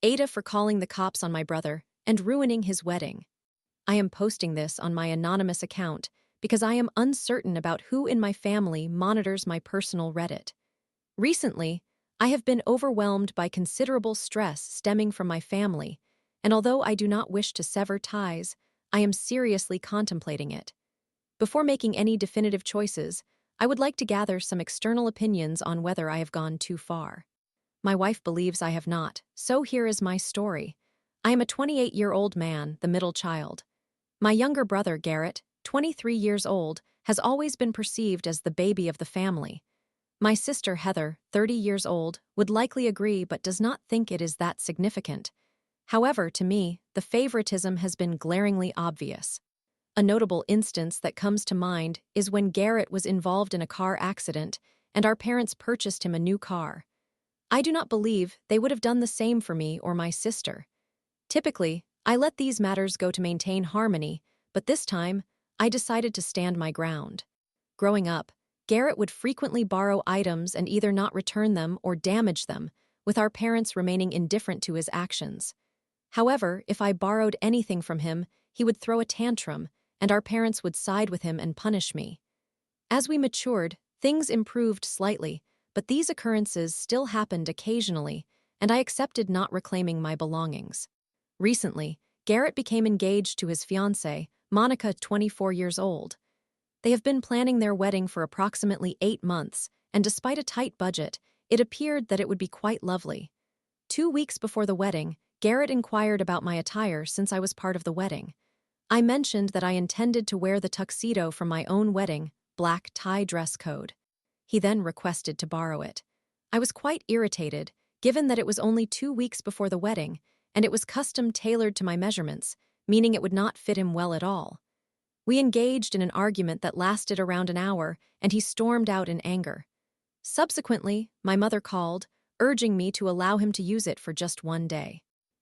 Aitah for calling the cops on my brother and ruining his wedding. I am posting this on my anonymous account because I am uncertain about who in my family monitors my personal Reddit. Recently, I have been overwhelmed by considerable stress stemming from my family, and although I do not wish to sever ties, I am seriously contemplating it. Before making any definitive choices, I would like to gather some external opinions on whether I have gone too far. My wife believes I have not, so here is my story. I am a 28-year-old man, the middle child. My younger brother, Garrett, 23 years old, has always been perceived as the baby of the family. My sister, Heather, 30 years old, would likely agree but does not think it is that significant. However, to me, the favoritism has been glaringly obvious. A notable instance that comes to mind is when Garrett was involved in a car accident and our parents purchased him a new car. I do not believe they would have done the same for me or my sister. Typically, I let these matters go to maintain harmony, but this time, I decided to stand my ground. Growing up, Garrett would frequently borrow items and either not return them or damage them, with our parents remaining indifferent to his actions. However, if I borrowed anything from him, he would throw a tantrum, and our parents would side with him and punish me. As we matured, things improved slightly, but these occurrences still happened occasionally, and I accepted not reclaiming my belongings. Recently, Garrett became engaged to his fiancée, Monica, 24 years old. They have been planning their wedding for approximately 8 months, and despite a tight budget, it appeared that it would be quite lovely. 2 weeks before the wedding, Garrett inquired about my attire since I was part of the wedding. I mentioned that I intended to wear the tuxedo from my own wedding, black tie dress code. He then requested to borrow it. I was quite irritated, given that it was only 2 weeks before the wedding, and it was custom-tailored to my measurements, meaning it would not fit him well at all. We engaged in an argument that lasted around an hour, and he stormed out in anger. Subsequently, my mother called, urging me to allow him to use it for just 1 day.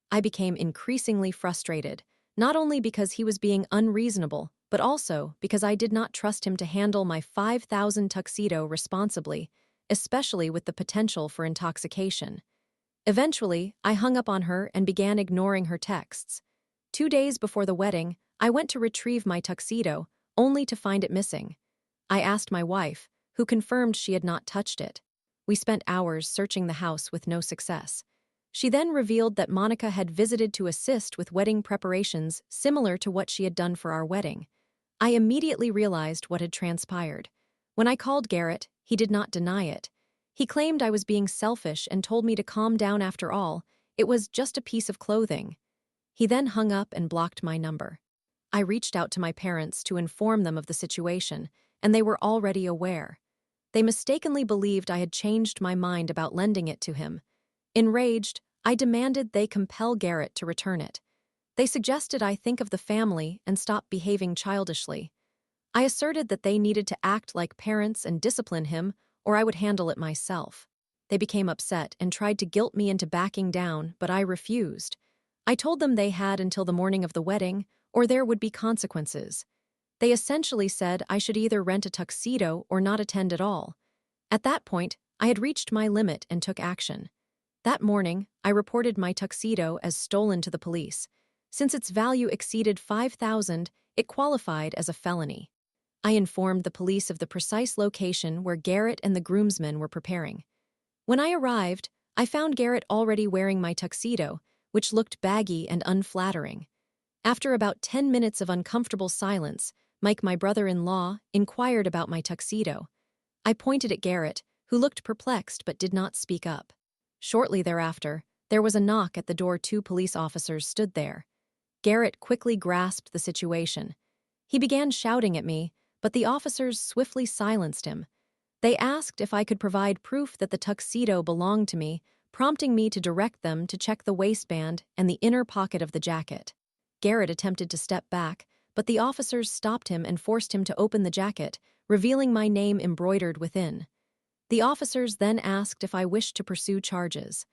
I became increasingly frustrated, not only because he was being unreasonable, but also because I did not trust him to handle my 5,000 tuxedo responsibly, especially with the potential for intoxication. Eventually, I hung up on her and began ignoring her texts. 2 days before the wedding, I went to retrieve my tuxedo, only to find it missing. I asked my wife, who confirmed she had not touched it. We spent hours searching the house with no success. She then revealed that Monica had visited to assist with wedding preparations similar to what she had done for our wedding. I immediately realized what had transpired. When I called Garrett, he did not deny it. He claimed I was being selfish and told me to calm down after all. It was just a piece of clothing. He then hung up and blocked my number. I reached out to my parents to inform them of the situation, and they were already aware. They mistakenly believed I had changed my mind about lending it to him. Enraged, I demanded they compel Garrett to return it. They suggested I think of the family and stop behaving childishly. I asserted that they needed to act like parents and discipline him, or I would handle it myself. They became upset and tried to guilt me into backing down, but I refused. I told them they had until the morning of the wedding, or there would be consequences. They essentially said I should either rent a tuxedo or not attend at all. At that point, I had reached my limit and took action. That morning, I reported my tuxedo as stolen to the police. Since its value exceeded $5,000, it qualified as a felony. I informed the police of the precise location where Garrett and the groomsmen were preparing. When I arrived, I found Garrett already wearing my tuxedo, which looked baggy and unflattering. After about 10 minutes of uncomfortable silence, Mike, my brother-in-law, inquired about my tuxedo. I pointed at Garrett, who looked perplexed but did not speak up. Shortly thereafter, there was a knock at the door. 2 police officers stood there. Garrett quickly grasped the situation. He began shouting at me, but the officers swiftly silenced him. They asked if I could provide proof that the tuxedo belonged to me, prompting me to direct them to check the waistband and the inner pocket of the jacket. Garrett attempted to step back, but the officers stopped him and forced him to open the jacket, revealing my name embroidered within. The officers then asked if I wished to pursue charges.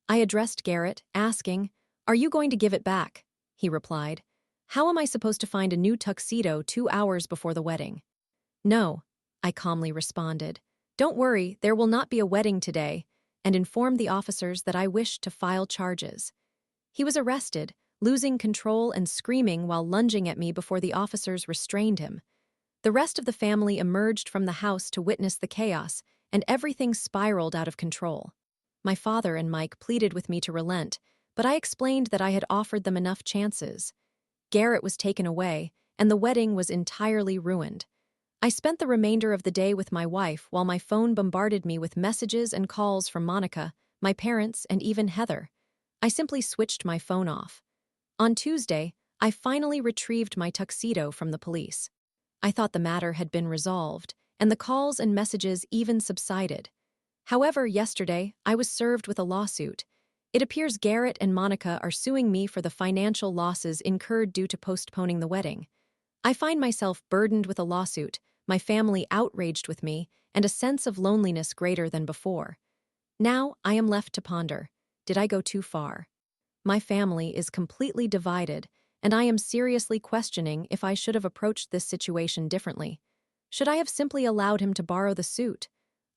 I addressed Garrett, asking, "Are you going to give it back?" He replied, "How am I supposed to find a new tuxedo 2 hours before the wedding?" "No," I calmly responded. "Don't worry, there will not be a wedding today," and informed the officers that I wished to file charges. He was arrested, losing control and screaming while lunging at me before the officers restrained him. The rest of the family emerged from the house to witness the chaos, and everything spiraled out of control. My father and Mike pleaded with me to relent, but I explained that I had offered them enough chances. Garrett was taken away, and the wedding was entirely ruined. I spent the remainder of the day with my wife while my phone bombarded me with messages and calls from Monica, my parents, and even Heather. I simply switched my phone off. On Tuesday, I finally retrieved my tuxedo from the police. I thought the matter had been resolved, and the calls and messages even subsided. However, yesterday, I was served with a lawsuit. It appears Garrett and Monica are suing me for the financial losses incurred due to postponing the wedding. I find myself burdened with a lawsuit, my family outraged with me, and a sense of loneliness greater than before. Now, I am left to ponder, did I go too far? My family is completely divided, and I am seriously questioning if I should have approached this situation differently. Should I have simply allowed him to borrow the suit?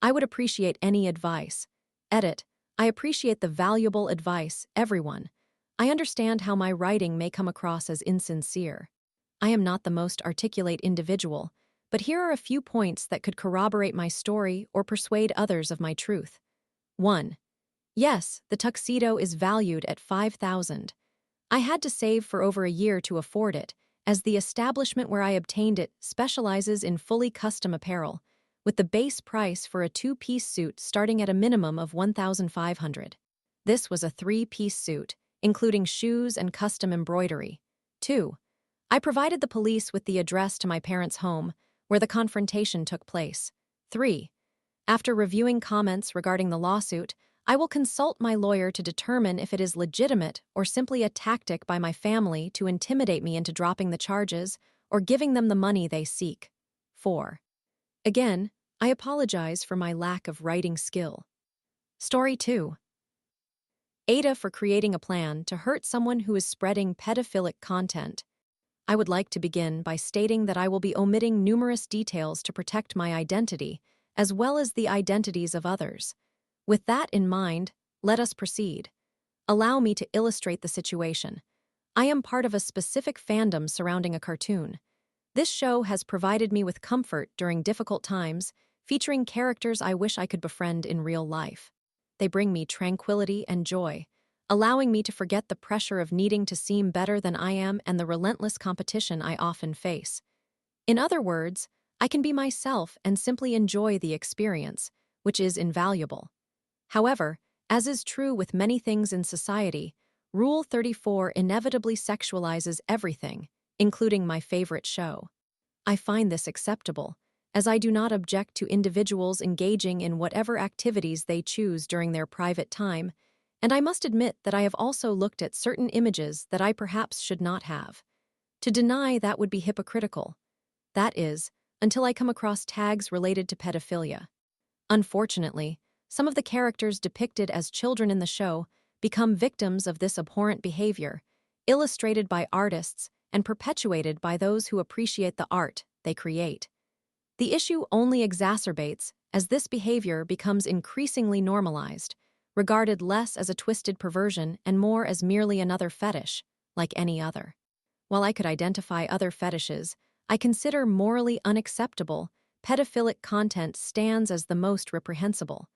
I would appreciate any advice. Edit. I appreciate the valuable advice, everyone. I understand how my writing may come across as insincere. I am not the most articulate individual, but here are a few points that could corroborate my story or persuade others of my truth. 1. Yes, the tuxedo is valued at $5,000. I had to save for over a year to afford it, as the establishment where I obtained it specializes in fully custom apparel, with the base price for a 2-piece suit starting at a minimum of $1,500. This was a 3-piece suit, including shoes and custom embroidery. 2. I provided the police with the address to my parents' home, where the confrontation took place. 3. After reviewing comments regarding the lawsuit, I will consult my lawyer to determine if it is legitimate or simply a tactic by my family to intimidate me into dropping the charges or giving them the money they seek. 4. Again, I apologize for my lack of writing skill. Story 2. Aitah for creating a plan to hurt someone who is spreading pedophilic content. I would like to begin by stating that I will be omitting numerous details to protect my identity, as well as the identities of others. With that in mind, let us proceed. Allow me to illustrate the situation. I am part of a specific fandom surrounding a cartoon. This show has provided me with comfort during difficult times, featuring characters I wish I could befriend in real life. They bring me tranquility and joy, allowing me to forget the pressure of needing to seem better than I am and the relentless competition I often face. In other words, I can be myself and simply enjoy the experience, which is invaluable. However, as is true with many things in society, Rule 34 inevitably sexualizes everything, including my favorite show. I find this acceptable, as I do not object to individuals engaging in whatever activities they choose during their private time, and I must admit that I have also looked at certain images that I perhaps should not have. To deny that would be hypocritical. That is, until I come across tags related to pedophilia. Unfortunately, some of the characters depicted as children in the show become victims of this abhorrent behavior, illustrated by artists and perpetuated by those who appreciate the art they create. The issue only exacerbates as this behavior becomes increasingly normalized, regarded less as a twisted perversion and more as merely another fetish, like any other. While I could identify other fetishes, I consider morally unacceptable, pedophilic content stands as the most reprehensible.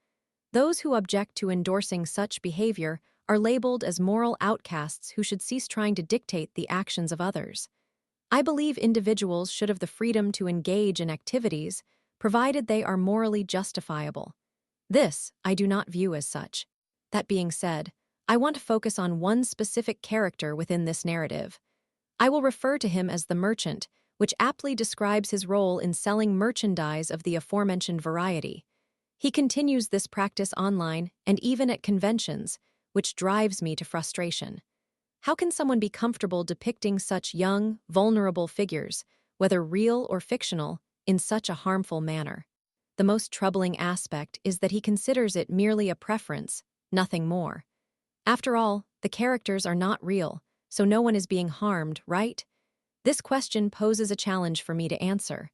Those who object to endorsing such behavior are labeled as moral outcasts who should cease trying to dictate the actions of others. I believe individuals should have the freedom to engage in activities, provided they are morally justifiable. This I do not view as such. That being said, I want to focus on one specific character within this narrative. I will refer to him as the merchant, which aptly describes his role in selling merchandise of the aforementioned variety. He continues this practice online and even at conventions, which drives me to frustration. How can someone be comfortable depicting such young, vulnerable figures, whether real or fictional, in such a harmful manner? The most troubling aspect is that he considers it merely a preference, nothing more. After all, the characters are not real, so no one is being harmed, right? This question poses a challenge for me to answer.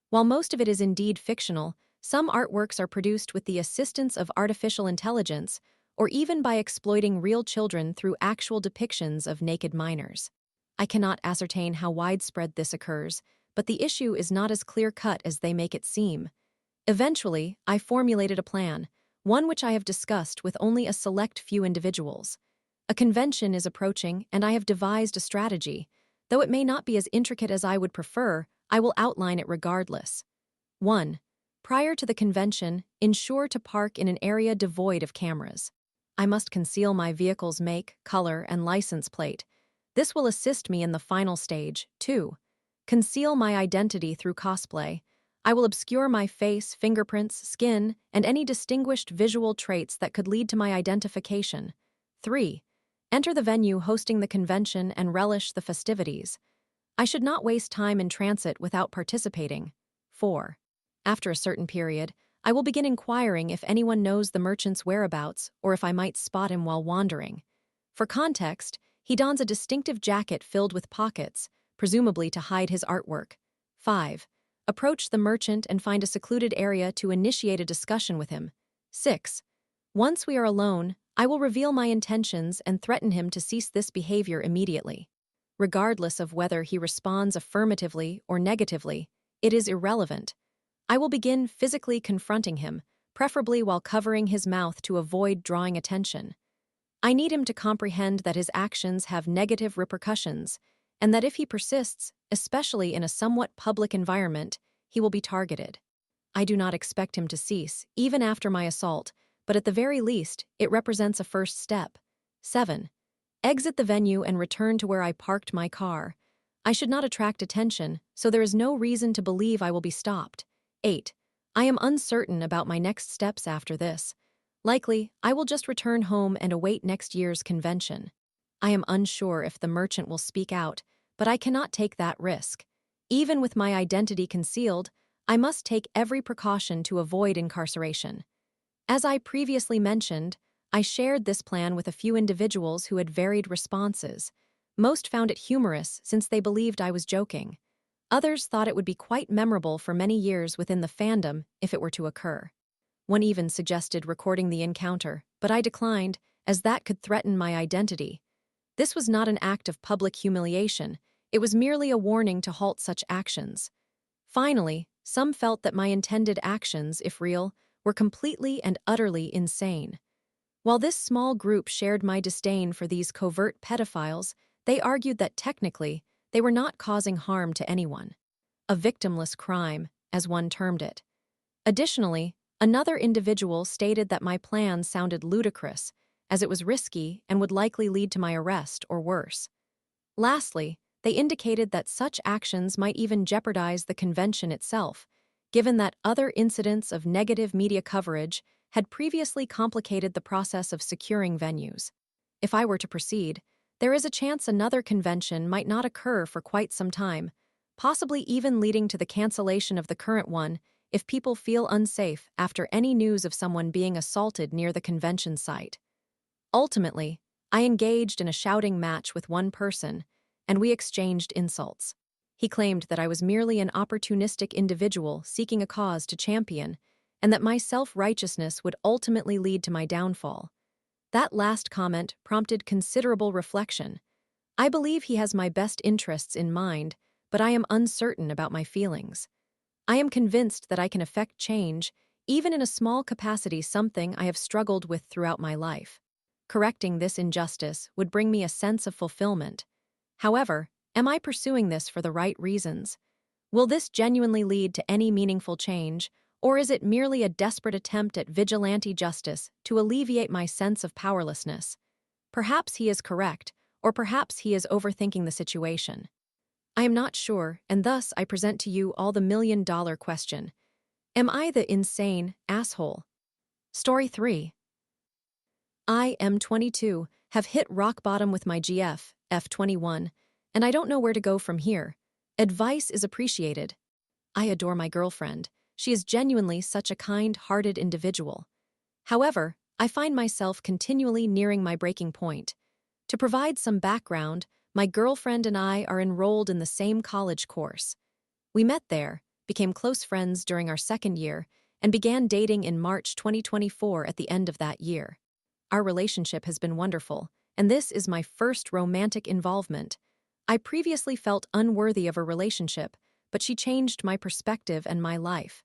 While most of it is indeed fictional, some artworks are produced with the assistance of artificial intelligence or even by exploiting real children through actual depictions of naked minors. I cannot ascertain how widespread this occurs, but the issue is not as clear-cut as they make it seem. Eventually, I formulated a plan, one which I have discussed with only a select few individuals. A convention is approaching, and I have devised a strategy. Though it may not be as intricate as I would prefer, I will outline it regardless. 1. Prior to the convention, ensure to park in an area devoid of cameras. I must conceal my vehicle's make, color, and license plate. This will assist me in the final stage. 2. Conceal my identity through cosplay. I will obscure my face, fingerprints, skin, and any distinguished visual traits that could lead to my identification. 3. Enter the venue hosting the convention and relish the festivities. I should not waste time in transit without participating. 4. After a certain period, I will begin inquiring if anyone knows the merchant's whereabouts or if I might spot him while wandering. For context, he dons a distinctive jacket filled with pockets, presumably to hide his artwork. 5. Approach the merchant and find a secluded area to initiate a discussion with him. 6. Once we are alone, I will reveal my intentions and threaten him to cease this behavior immediately. Regardless of whether he responds affirmatively or negatively, it is irrelevant. I will begin physically confronting him, preferably while covering his mouth to avoid drawing attention. I need him to comprehend that his actions have negative repercussions, and that if he persists, especially in a somewhat public environment, he will be targeted. I do not expect him to cease, even after my assault, but at the very least, it represents a first step. 7. Exit the venue and return to where I parked my car. I should not attract attention, so there is no reason to believe I will be stopped. 8. I am uncertain about my next steps after this. Likely, I will just return home and await next year's convention. I am unsure if the merchant will speak out, but I cannot take that risk. Even with my identity concealed, I must take every precaution to avoid incarceration. As I previously mentioned, I shared this plan with a few individuals who had varied responses. Most found it humorous since they believed I was joking. Others thought it would be quite memorable for many years within the fandom if it were to occur. One even suggested recording the encounter, but I declined, as that could threaten my identity. This was not an act of public humiliation, it was merely a warning to halt such actions. Finally, some felt that my intended actions, if real, were completely and utterly insane. While this small group shared my disdain for these covert pedophiles, they argued that technically, they were not causing harm to anyone. A victimless crime, as one termed it. Additionally, another individual stated that my plan sounded ludicrous, as it was risky and would likely lead to my arrest or worse. Lastly, they indicated that such actions might even jeopardize the convention itself, given that other incidents of negative media coverage had previously complicated the process of securing venues. If I were to proceed, there is a chance another convention might not occur for quite some time, possibly even leading to the cancellation of the current one if people feel unsafe after any news of someone being assaulted near the convention site. Ultimately, I engaged in a shouting match with one person, and we exchanged insults. He claimed that I was merely an opportunistic individual seeking a cause to champion, and that my self-righteousness would ultimately lead to my downfall. That last comment prompted considerable reflection. I believe he has my best interests in mind, but I am uncertain about my feelings. I am convinced that I can effect change, even in a small capacity, something I have struggled with throughout my life. Correcting this injustice would bring me a sense of fulfillment. However, am I pursuing this for the right reasons? Will this genuinely lead to any meaningful change, or is it merely a desperate attempt at vigilante justice to alleviate my sense of powerlessness? Perhaps he is correct, or perhaps he is overthinking the situation. I am not sure, and thus I present to you all the million-dollar question. Am I the insane asshole? Story 3. I am 22, have hit rock bottom with my GF, F21, and I don't know where to go from here. Advice is appreciated. I adore my girlfriend. She is genuinely such a kind-hearted individual. However, I find myself continually nearing my breaking point. To provide some background, my girlfriend and I are enrolled in the same college course. We met there, became close friends during our second year, and began dating in March 2024 at the end of that year. Our relationship has been wonderful, and this is my first romantic involvement. I previously felt unworthy of a relationship, but she changed my perspective and my life.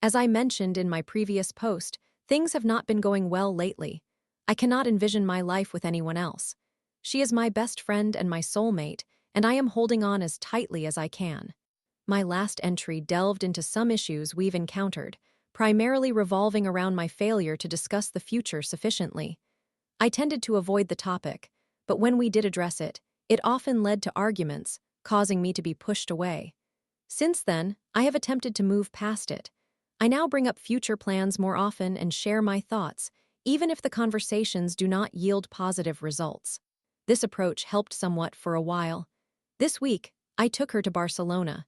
As I mentioned in my previous post, things have not been going well lately. I cannot envision my life with anyone else. She is my best friend and my soulmate, and I am holding on as tightly as I can. My last entry delved into some issues we've encountered, primarily revolving around my failure to discuss the future sufficiently. I tended to avoid the topic, but when we did address it, it often led to arguments, causing me to be pushed away. Since then, I have attempted to move past it. I now bring up future plans more often and share my thoughts, even if the conversations do not yield positive results. This approach helped somewhat for a while. This week, I took her to Barcelona.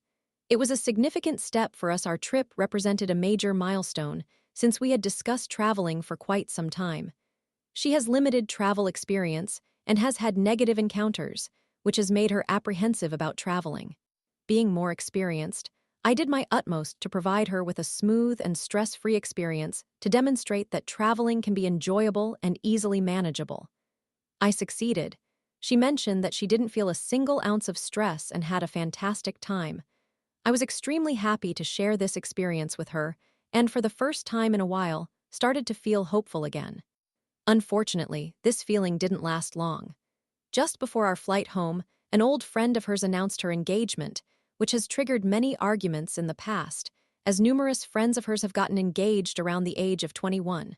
It was a significant step for us. Our trip represented a major milestone, since we had discussed traveling for quite some time. She has limited travel experience and has had negative encounters, which has made her apprehensive about traveling. Being more experienced, I did my utmost to provide her with a smooth and stress-free experience to demonstrate that traveling can be enjoyable and easily manageable. I succeeded. She mentioned that she didn't feel a single ounce of stress and had a fantastic time. I was extremely happy to share this experience with her, and for the first time in a while, started to feel hopeful again. Unfortunately, this feeling didn't last long. Just before our flight home, an old friend of hers announced her engagement, which has triggered many arguments in the past, as numerous friends of hers have gotten engaged around the age of 21.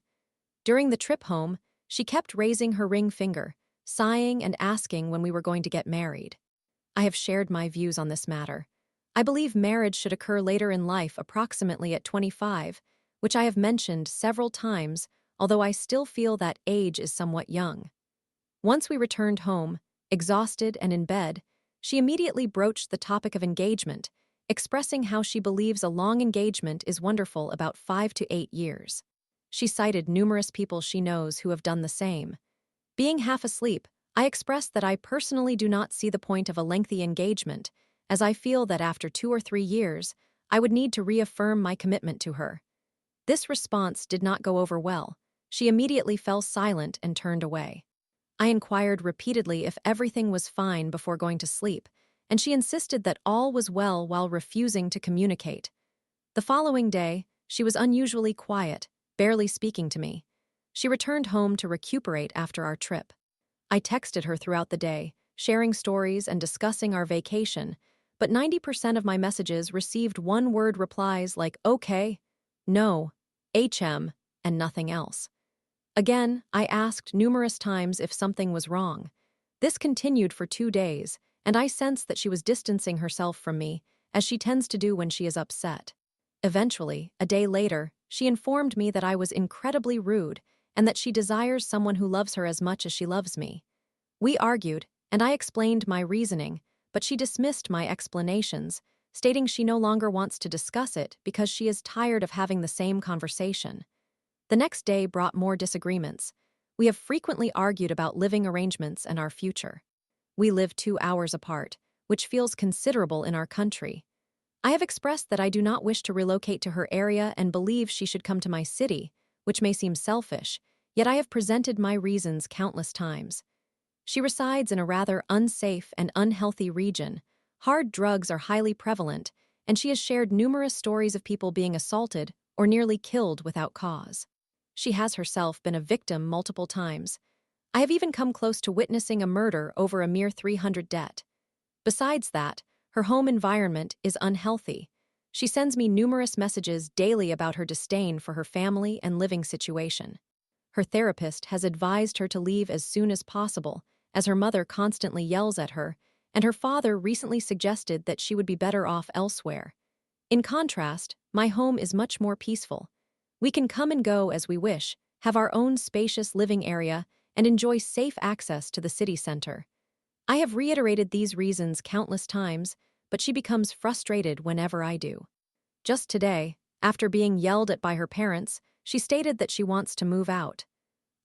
During the trip home, she kept raising her ring finger, sighing and asking when we were going to get married. I have shared my views on this matter. I believe marriage should occur later in life, approximately at 25, which I have mentioned several times, although I still feel that age is somewhat young. Once we returned home, exhausted and in bed, she immediately broached the topic of engagement, expressing how she believes a long engagement is wonderful, about 5 to 8 years. She cited numerous people she knows who have done the same. Being half asleep, I expressed that I personally do not see the point of a lengthy engagement, as I feel that after 2 or 3 years, I would need to reaffirm my commitment to her. This response did not go over well. She immediately fell silent and turned away. I inquired repeatedly if everything was fine before going to sleep, and she insisted that all was well while refusing to communicate. The following day, she was unusually quiet, barely speaking to me. She returned home to recuperate after our trip. I texted her throughout the day, sharing stories and discussing our vacation, but 90% of my messages received one-word replies like okay, no, HM, and nothing else. Again, I asked numerous times if something was wrong. This continued for 2 days, and I sensed that she was distancing herself from me, as she tends to do when she is upset. Eventually, a day later, she informed me that I was incredibly rude and that she desires someone who loves her as much as she loves me. We argued, and I explained my reasoning, but she dismissed my explanations, stating she no longer wants to discuss it because she is tired of having the same conversation. The next day brought more disagreements. We have frequently argued about living arrangements and our future. We live 2 hours apart, which feels considerable in our country. I have expressed that I do not wish to relocate to her area and believe she should come to my city, which may seem selfish, yet I have presented my reasons countless times. She resides in a rather unsafe and unhealthy region. Hard drugs are highly prevalent, and she has shared numerous stories of people being assaulted or nearly killed without cause. She has herself been a victim multiple times. I have even come close to witnessing a murder over a mere 300 debt. Besides that, her home environment is unhealthy. She sends me numerous messages daily about her disdain for her family and living situation. Her therapist has advised her to leave as soon as possible, as her mother constantly yells at her, and her father recently suggested that she would be better off elsewhere. In contrast, my home is much more peaceful. We can come and go as we wish, have our own spacious living area, and enjoy safe access to the city center. I have reiterated these reasons countless times, but she becomes frustrated whenever I do. Just today, after being yelled at by her parents, she stated that she wants to move out.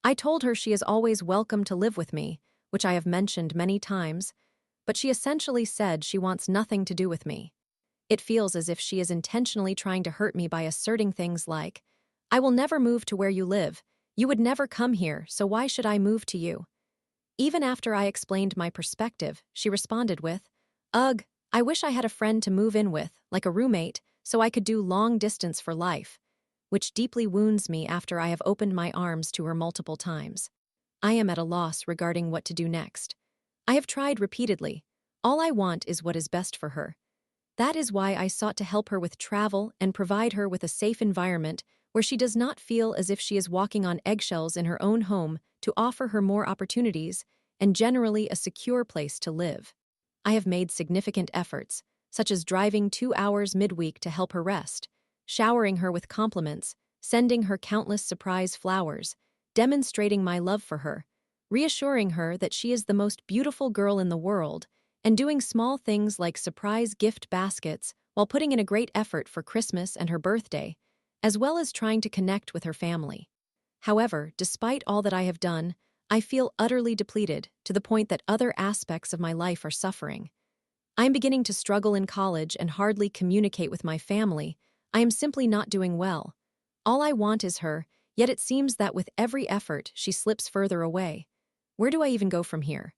I told her she is always welcome to live with me, which I have mentioned many times, but she essentially said she wants nothing to do with me. It feels as if she is intentionally trying to hurt me by asserting things like, "I will never move to where you live. You would never come here, so why should I move to you? Even after I explained my perspective, she responded with, Ugh, I wish I had a friend to move in with, like a roommate, so I could do long distance for life, which deeply wounds me after I have opened my arms to her multiple times. I am at a loss regarding what to do next. I have tried repeatedly. All I want is what is best for her. That is why I sought to help her with travel and provide her with a safe environment where she does not feel as if she is walking on eggshells in her own home, to offer her more opportunities and generally a secure place to live. I have made significant efforts, such as driving 2 hours midweek to help her rest, showering her with compliments, sending her countless surprise flowers, demonstrating my love for her, reassuring her that she is the most beautiful girl in the world, and doing small things like surprise gift baskets while putting in a great effort for Christmas and her birthday, as well as trying to connect with her family. However, despite all that I have done, I feel utterly depleted to the point that other aspects of my life are suffering. I am beginning to struggle in college and hardly communicate with my family. I am simply not doing well. All I want is her, yet it seems that with every effort, she slips further away. Where do I even go from here?